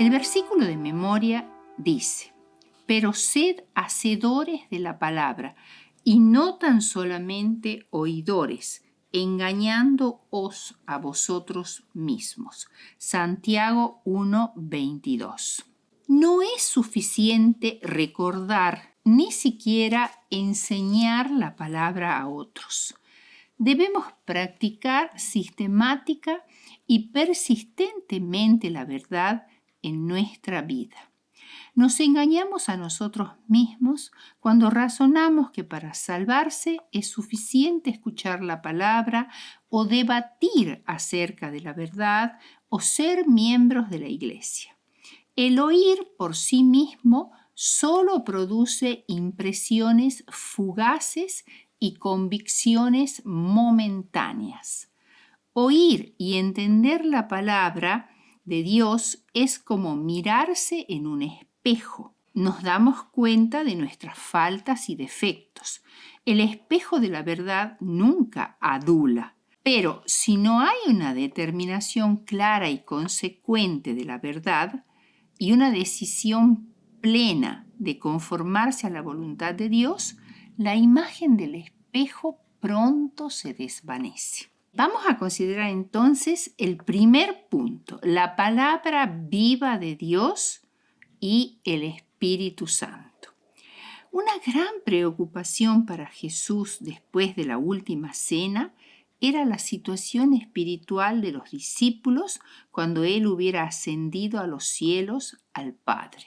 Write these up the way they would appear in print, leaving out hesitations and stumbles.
El versículo de memoria dice: pero sed hacedores de la palabra y no tan solamente oidores, engañándoos a vosotros mismos. Santiago 1:22. No es suficiente recordar, ni siquiera enseñar la palabra a otros. Debemos practicar sistemática y persistentemente la verdad en nuestra vida. Nos engañamos a nosotros mismos cuando razonamos que para salvarse es suficiente escuchar la palabra o debatir acerca de la verdad o ser miembros de la iglesia. El oír por sí mismo solo produce impresiones fugaces y convicciones momentáneas. Oír y entender la palabra de Dios es como mirarse en un espejo. Nos damos cuenta de nuestras faltas y defectos. El espejo de la verdad nunca adula. Pero si no hay una determinación clara y consecuente de la verdad y una decisión plena de conformarse a la voluntad de Dios, la imagen del espejo pronto se desvanece. Vamos a considerar entonces el primer punto, la palabra viva de Dios y el Espíritu Santo. Una gran preocupación para Jesús después de la última cena era la situación espiritual de los discípulos cuando Él hubiera ascendido a los cielos al Padre.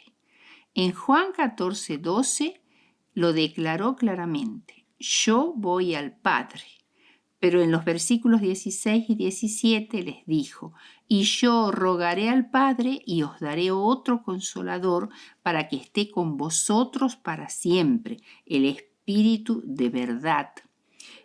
En Juan 14:12 lo declaró claramente: yo voy al Padre. Pero en los versículos 16 y 17 les dijo: y yo rogaré al Padre y os daré otro consolador para que esté con vosotros para siempre, el Espíritu de verdad.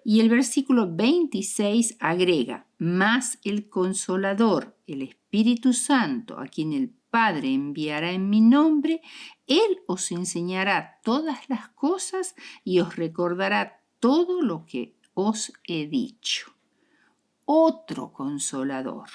Y el versículo 26 agrega: mas el Consolador, el Espíritu Santo, a quien el Padre enviará en mi nombre, Él os enseñará todas las cosas y os recordará todo lo que os he dicho. Otro Consolador,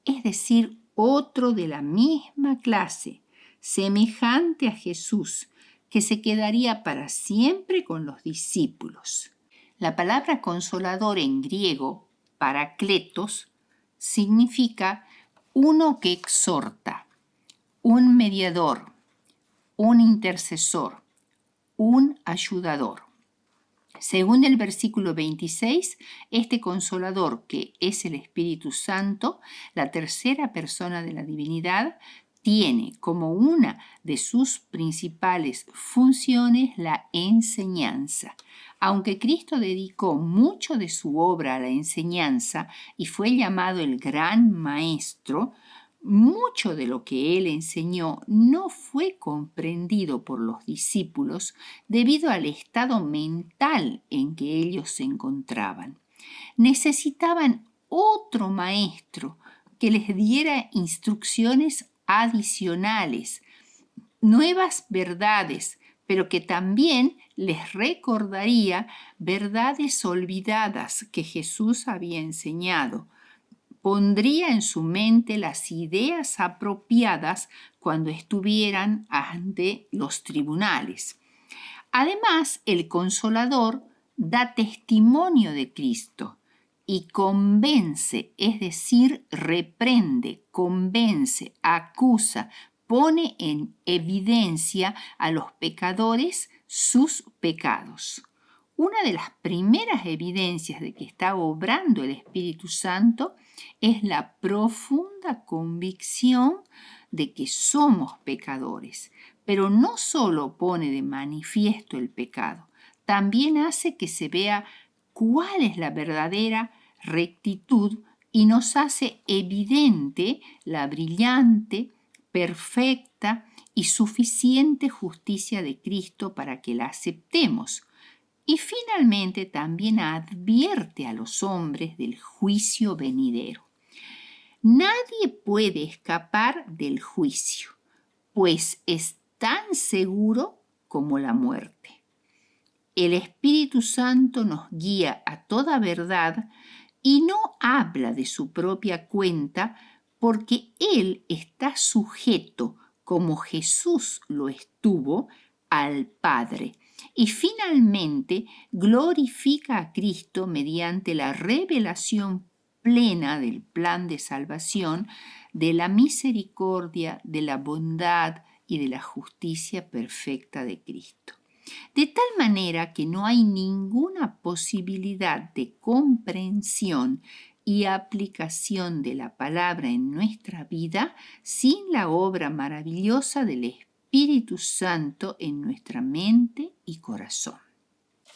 es decir, otro de la misma clase, semejante a Jesús, que se quedaría para siempre con los discípulos. La palabra consolador en griego, parakletos, significa uno que exhorta, un mediador, un intercesor, un ayudador. Según el versículo 26, este Consolador, que es el Espíritu Santo, la tercera persona de la divinidad, tiene como una de sus principales funciones la enseñanza. Aunque Cristo dedicó mucho de su obra a la enseñanza y fue llamado el Gran Maestro, mucho de lo que él enseñó no fue comprendido por los discípulos debido al estado mental en que ellos se encontraban. Necesitaban otro maestro que les diera instrucciones adicionales, nuevas verdades, pero que también les recordaría verdades olvidadas que Jesús había enseñado. Pondría en su mente las ideas apropiadas cuando estuvieran ante los tribunales. Además, el Consolador da testimonio de Cristo y convence, es decir, reprende, convence, acusa, pone en evidencia a los pecadores sus pecados. Una de las primeras evidencias de que está obrando el Espíritu Santo es la profunda convicción de que somos pecadores, pero no solo pone de manifiesto el pecado, también hace que se vea cuál es la verdadera rectitud y nos hace evidente la brillante, perfecta y suficiente justicia de Cristo para que la aceptemos. Y finalmente también advierte a los hombres del juicio venidero. Nadie puede escapar del juicio, pues es tan seguro como la muerte. El Espíritu Santo nos guía a toda verdad y no habla de su propia cuenta porque Él está sujeto, como Jesús lo estuvo, al Padre. Y finalmente glorifica a Cristo mediante la revelación plena del plan de salvación, de la misericordia, de la bondad y de la justicia perfecta de Cristo. De tal manera que no hay ninguna posibilidad de comprensión y aplicación de la palabra en nuestra vida sin la obra maravillosa del Espíritu Santo en nuestra mente y corazón.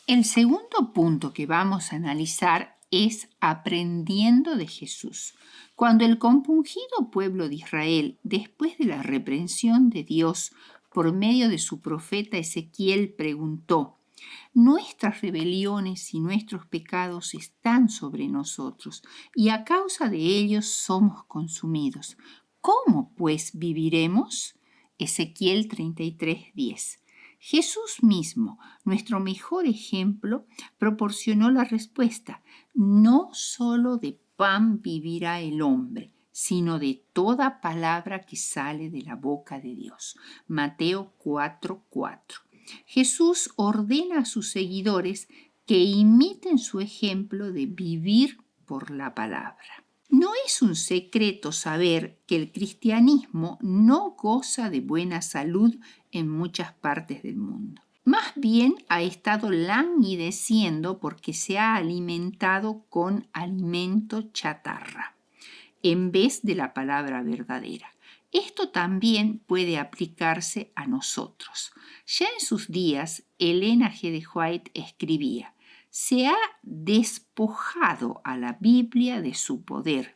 El segundo punto que vamos a analizar es aprendiendo de Jesús. Cuando el compungido pueblo de Israel, después de la reprensión de Dios por medio de su profeta Ezequiel, preguntó: nuestras rebeliones y nuestros pecados están sobre nosotros, y a causa de ellos somos consumidos. ¿Cómo pues viviremos? Ezequiel 33:10. Jesús mismo, nuestro mejor ejemplo, proporcionó la respuesta: no solo de pan vivirá el hombre, sino de toda palabra que sale de la boca de Dios. Mateo 4:4. Jesús ordena a sus seguidores que imiten su ejemplo de vivir por la palabra. No es un secreto saber que el cristianismo no goza de buena salud en muchas partes del mundo. Más bien ha estado languideciendo porque se ha alimentado con alimento chatarra en vez de la palabra verdadera. Esto también puede aplicarse a nosotros. Ya en sus días, Elena G. de White escribía: se ha despojado a la Biblia de su poder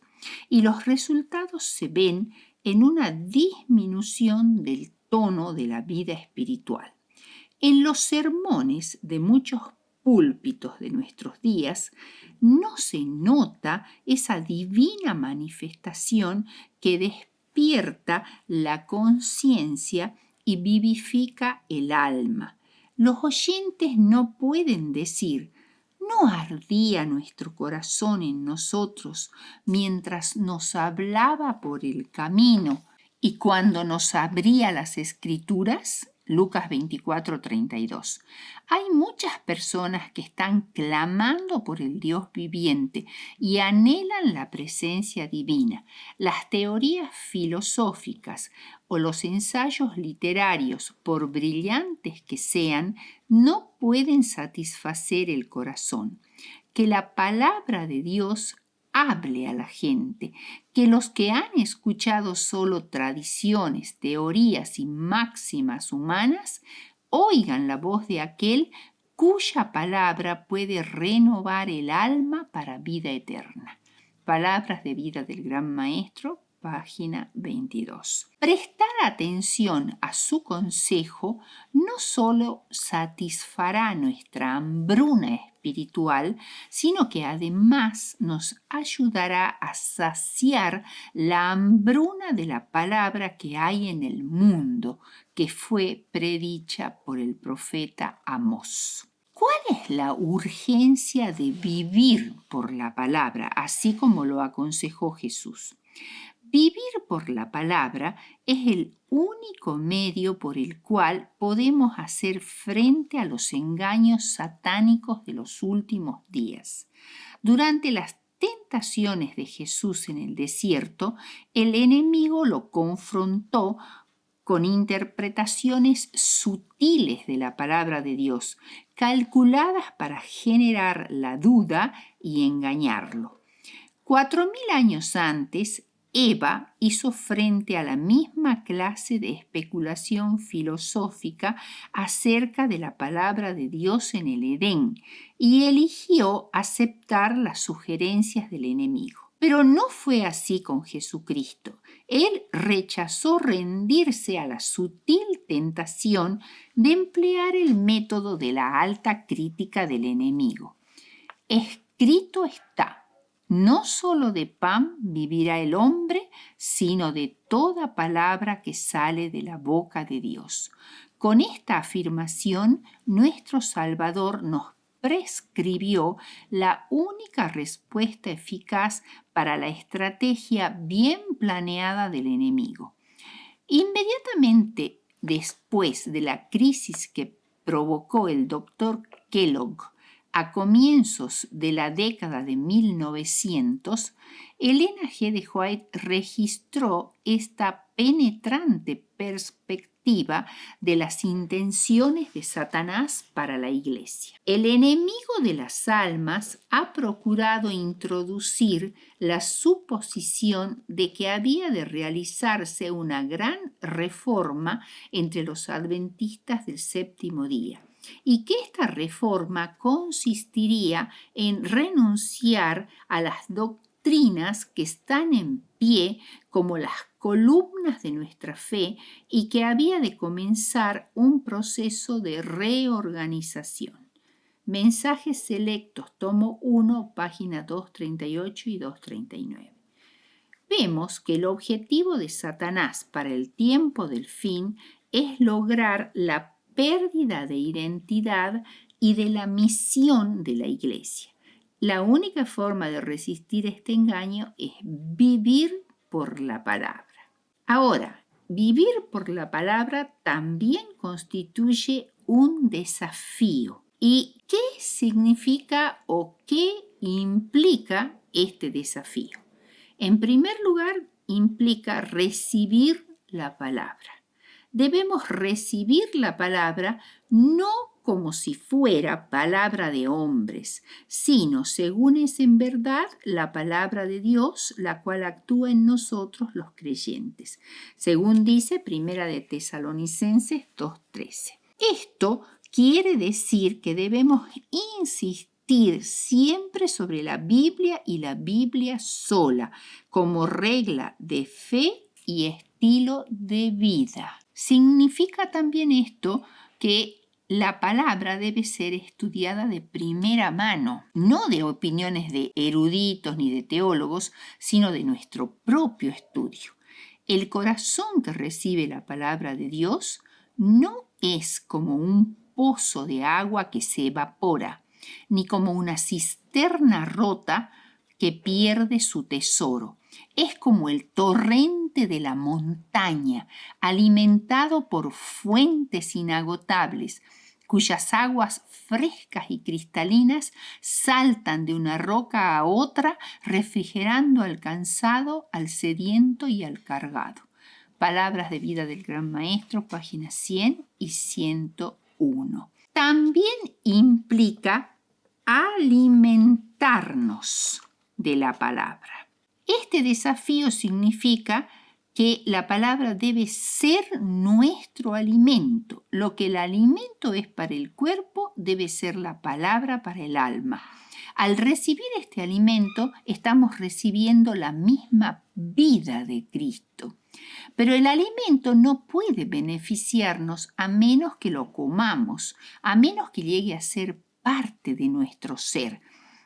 y los resultados se ven en una disminución del tono de la vida espiritual. En los sermones de muchos púlpitos de nuestros días no se nota esa divina manifestación que despierta la conciencia y vivifica el alma. Los oyentes no pueden decir: ¿no ardía nuestro corazón en nosotros mientras nos hablaba por el camino y cuando nos abría las Escrituras? Lucas 24:32. Hay muchas personas que están clamando por el Dios viviente y anhelan la presencia divina. Las teorías filosóficas o los ensayos literarios, por brillantes que sean, no pueden satisfacer el corazón. Que la palabra de Dios hable a la gente, que los que han escuchado solo tradiciones, teorías y máximas humanas oigan la voz de aquel cuya palabra puede renovar el alma para vida eterna. Palabras de vida del Gran Maestro, página 22. Prestar atención a su consejo no solo satisfará nuestra hambruna espiritual, sino que además nos ayudará a saciar la hambruna de la palabra que hay en el mundo, que fue predicha por el profeta Amós. ¿Cuál es la urgencia de vivir por la palabra, así como lo aconsejó Jesús? Vivir por la palabra es el único medio por el cual podemos hacer frente a los engaños satánicos de los últimos días. Durante las tentaciones de Jesús en el desierto, el enemigo lo confrontó con interpretaciones sutiles de la palabra de Dios, calculadas para generar la duda y engañarlo. 4000 años antes, Eva hizo frente a la misma clase de especulación filosófica acerca de la palabra de Dios en el Edén y eligió aceptar las sugerencias del enemigo. Pero no fue así con Jesucristo. Él rechazó rendirse a la sutil tentación de emplear el método de la alta crítica del enemigo. Escrito está: no solo de pan vivirá el hombre, sino de toda palabra que sale de la boca de Dios. Con esta afirmación, nuestro Salvador nos prescribió la única respuesta eficaz para la estrategia bien planeada del enemigo. Inmediatamente después de la crisis que provocó el doctor Kellogg a comienzos de la década de 1900, Elena G. de White registró esta penetrante perspectiva de las intenciones de Satanás para la Iglesia. El enemigo de las almas ha procurado introducir la suposición de que había de realizarse una gran reforma entre los adventistas del séptimo día, y que esta reforma consistiría en renunciar a las doctrinas que están en pie como las columnas de nuestra fe y que había de comenzar un proceso de reorganización. Mensajes selectos, tomo 1, página 238 y 239. Vemos que el objetivo de Satanás para el tiempo del fin es lograr la pérdida de identidad y de la misión de la Iglesia. La única forma de resistir este engaño es vivir por la palabra. Ahora, vivir por la palabra también constituye un desafío. ¿Y qué significa o qué implica este desafío? En primer lugar, implica recibir la palabra. Debemos recibir la palabra no como si fuera palabra de hombres, sino según es en verdad la palabra de Dios, la cual actúa en nosotros los creyentes, según dice Primera de Tesalonicenses 2:13. Esto quiere decir que debemos insistir siempre sobre la Biblia y la Biblia sola, como regla de fe y estilo de vida. Significa también esto que la palabra debe ser estudiada de primera mano, no de opiniones de eruditos ni de teólogos, sino de nuestro propio estudio. El corazón que recibe la palabra de Dios no es como un pozo de agua que se evapora, ni como una cisterna rota que pierde su tesoro. Es como el torrente de la montaña, alimentado por fuentes inagotables, cuyas aguas frescas y cristalinas saltan de una roca a otra, refrigerando al cansado, al sediento y al cargado. Palabras de vida del Gran Maestro, páginas 100 y 101. También implica alimentarnos de la palabra. Este desafío significa que la palabra debe ser nuestro alimento. Lo que el alimento es para el cuerpo debe ser la palabra para el alma. Al recibir este alimento estamos recibiendo la misma vida de Cristo. Pero el alimento no puede beneficiarnos a menos que lo comamos, a menos que llegue a ser parte de nuestro ser.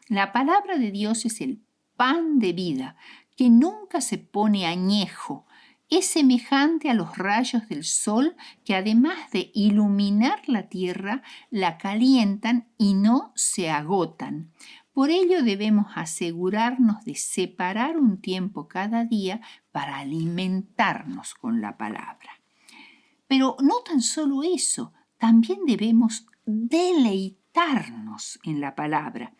La palabra de Dios es el pan de vida que nunca se pone añejo. Es semejante a los rayos del sol que además de iluminar la tierra, la calientan y no se agotan. Por ello debemos asegurarnos de separar un tiempo cada día para alimentarnos con la palabra. Pero no tan solo eso, también debemos deleitarnos en la palabra.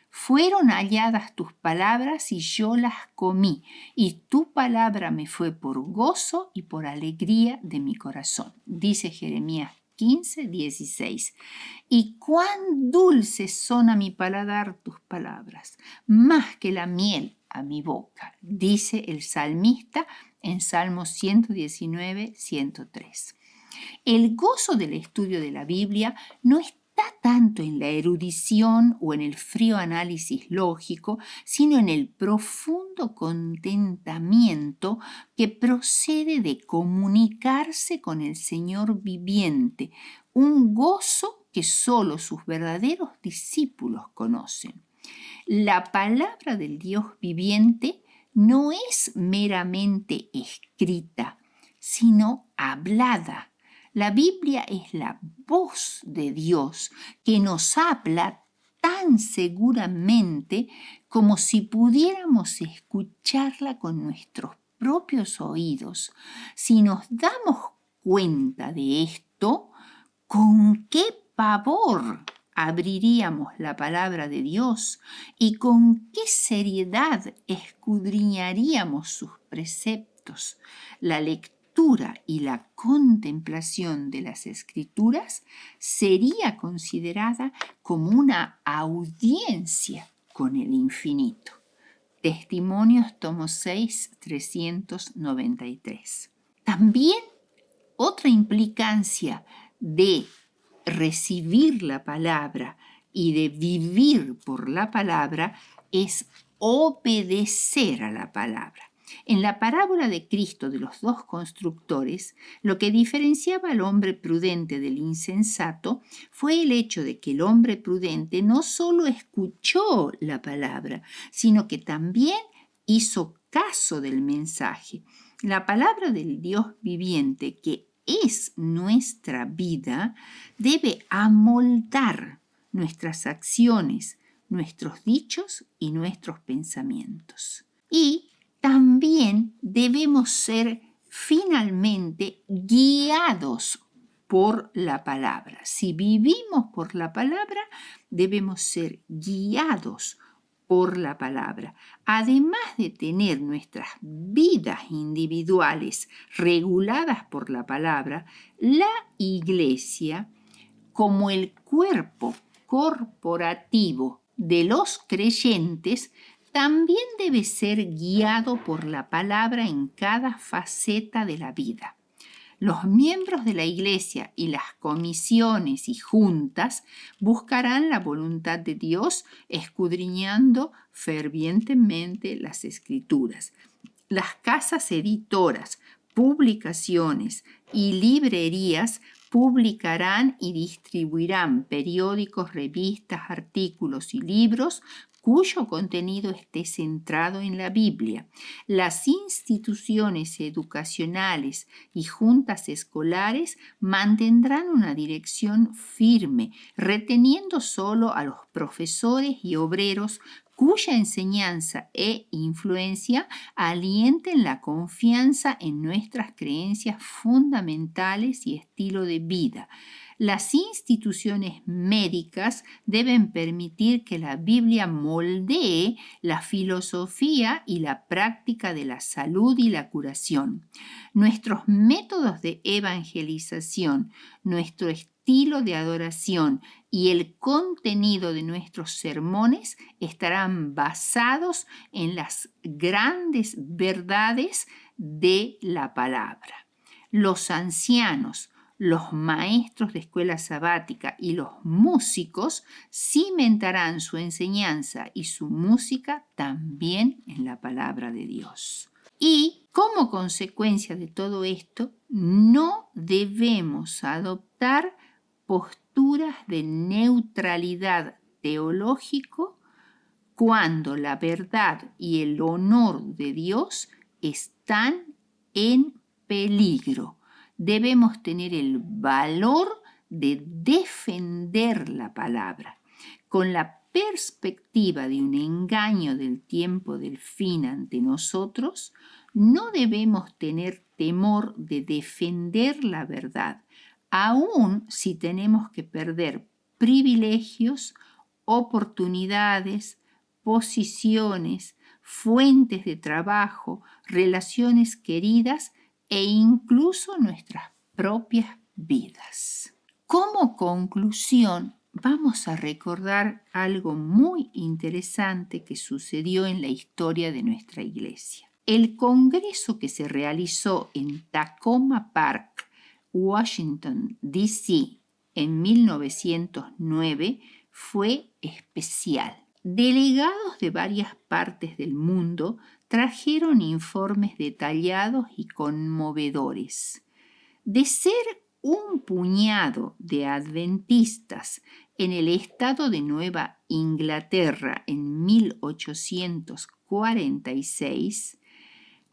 Fueron halladas tus palabras y yo las comí, y tu palabra me fue por gozo y por alegría de mi corazón, dice Jeremías 15:16. Y cuán dulces son a mi paladar tus palabras, más que la miel a mi boca, dice el salmista en Salmos 119:103. El gozo del estudio de la Biblia no está tanto en la erudición o en el frío análisis lógico, sino en el profundo contentamiento que procede de comunicarse con el Señor viviente, un gozo que solo sus verdaderos discípulos conocen. La palabra del Dios viviente no es meramente escrita, sino hablada. La Biblia es la voz de Dios que nos habla tan seguramente como si pudiéramos escucharla con nuestros propios oídos. Si nos damos cuenta de esto, ¿con qué pavor abriríamos la palabra de Dios y con qué seriedad escudriñaríamos sus preceptos? La lectura y la contemplación de las Escrituras sería considerada como una audiencia con el infinito. Testimonios, tomo 6, 393. También otra implicancia de recibir la palabra y de vivir por la palabra es obedecer a la palabra. En la parábola de Cristo de los dos constructores, lo que diferenciaba al hombre prudente del insensato fue el hecho de que el hombre prudente no solo escuchó la palabra, sino que también hizo caso del mensaje. La palabra del Dios viviente, que es nuestra vida, debe amoldar nuestras acciones, nuestros dichos y nuestros pensamientos. Y también debemos ser finalmente guiados por la palabra. Si vivimos por la palabra, debemos ser guiados por la palabra. Además de tener nuestras vidas individuales reguladas por la palabra, la Iglesia, como el cuerpo corporativo de los creyentes, también debe ser guiado por la palabra en cada faceta de la vida. Los miembros de la Iglesia y las comisiones y juntas buscarán la voluntad de Dios escudriñando fervientemente las Escrituras. Las casas editoras, publicaciones y librerías publicarán y distribuirán periódicos, revistas, artículos y libros cuyo contenido esté centrado en la Biblia. Las instituciones educacionales y juntas escolares mantendrán una dirección firme, reteniendo solo a los profesores y obreros cuya enseñanza e influencia alienten la confianza en nuestras creencias fundamentales y estilo de vida. Las instituciones médicas deben permitir que la Biblia moldee la filosofía y la práctica de la salud y la curación. Nuestros métodos de evangelización, nuestro estilo de adoración y el contenido de nuestros sermones estarán basados en las grandes verdades de la palabra. Los ancianos, los maestros de escuela sabática y los músicos cimentarán su enseñanza y su música también en la palabra de Dios. Y como consecuencia de todo esto, no debemos adoptar posturas de neutralidad teológico cuando la verdad y el honor de Dios están en peligro. Debemos tener el valor de defender la palabra. Con la perspectiva de un engaño del tiempo del fin ante nosotros, no debemos tener temor de defender la verdad, aun si tenemos que perder privilegios, oportunidades, posiciones, fuentes de trabajo, relaciones queridas e incluso nuestras propias vidas. Como conclusión, vamos a recordar algo muy interesante que sucedió en la historia de nuestra iglesia. El congreso que se realizó en Tacoma Park, Washington, D.C., en 1909 fue especial. Delegados de varias partes del mundo trajeron informes detallados y conmovedores. De ser un puñado de adventistas en el estado de Nueva Inglaterra en 1846,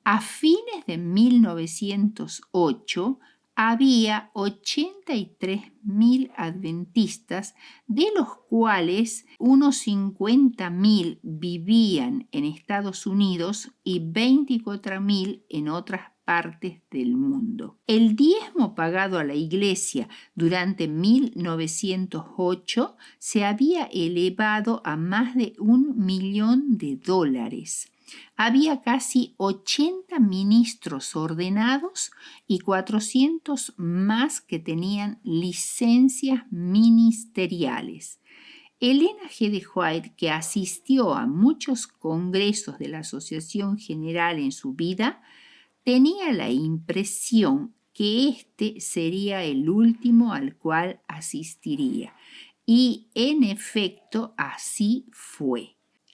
a fines de 1908 había 83.000 adventistas, de los cuales unos 50.000 vivían en Estados Unidos y 24.000 en otras partes del mundo. El diezmo pagado a la iglesia durante 1908 se había elevado a más de $1.000.000. Había casi 80 ministros ordenados y 400 más que tenían licencias ministeriales. Elena G. de White, que asistió a muchos congresos de la Asociación General en su vida, tenía la impresión que este sería el último al cual asistiría. Y en efecto así fue.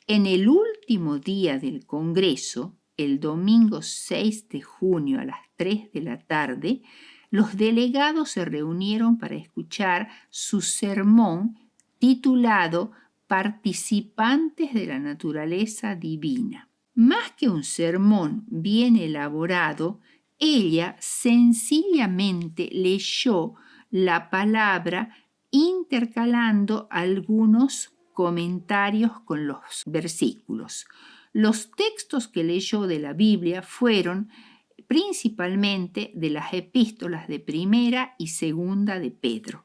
En el último día del Congreso, el domingo 6 de junio a las 3 de la tarde, los delegados se reunieron para escuchar su sermón titulado Participantes de la Naturaleza Divina. Más que un sermón bien elaborado, ella sencillamente leyó la palabra intercalando algunos comentarios con los versículos. Los textos que leyó de la Biblia fueron principalmente de las epístolas de Primera y Segunda de Pedro.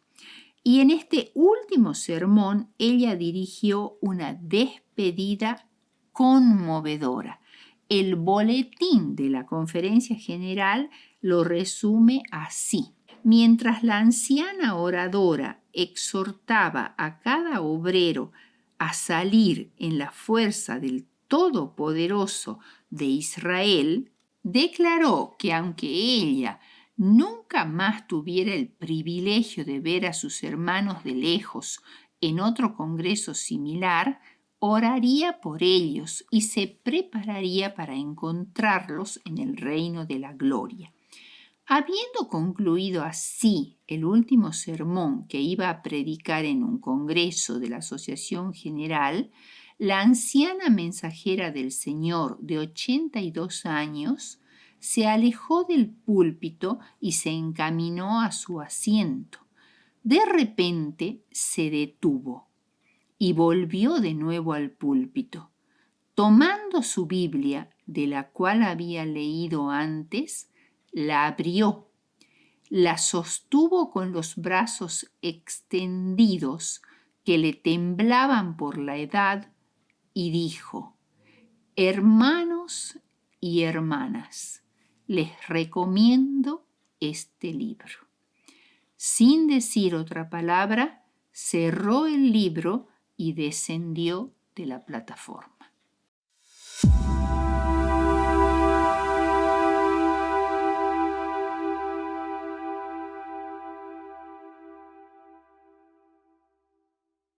Y en este último sermón ella dirigió una despedida conmovedora. El boletín de la conferencia general lo resume así. Mientras la anciana oradora exhortaba a cada obrero a salir en la fuerza del Todopoderoso de Israel, declaró que aunque ella nunca más tuviera el privilegio de ver a sus hermanos de lejos en otro congreso similar, oraría por ellos y se prepararía para encontrarlos en el reino de la gloria. Habiendo concluido así el último sermón que iba a predicar en un congreso de la Asociación General, la anciana mensajera del Señor de 82 años se alejó del púlpito y se encaminó a su asiento. De repente se detuvo y volvió de nuevo al púlpito. Tomando su Biblia, de la cual había leído antes, la abrió, la sostuvo con los brazos extendidos que le temblaban por la edad y dijo: hermanos y hermanas, les recomiendo este libro. Sin decir otra palabra, cerró el libro y descendió de la plataforma.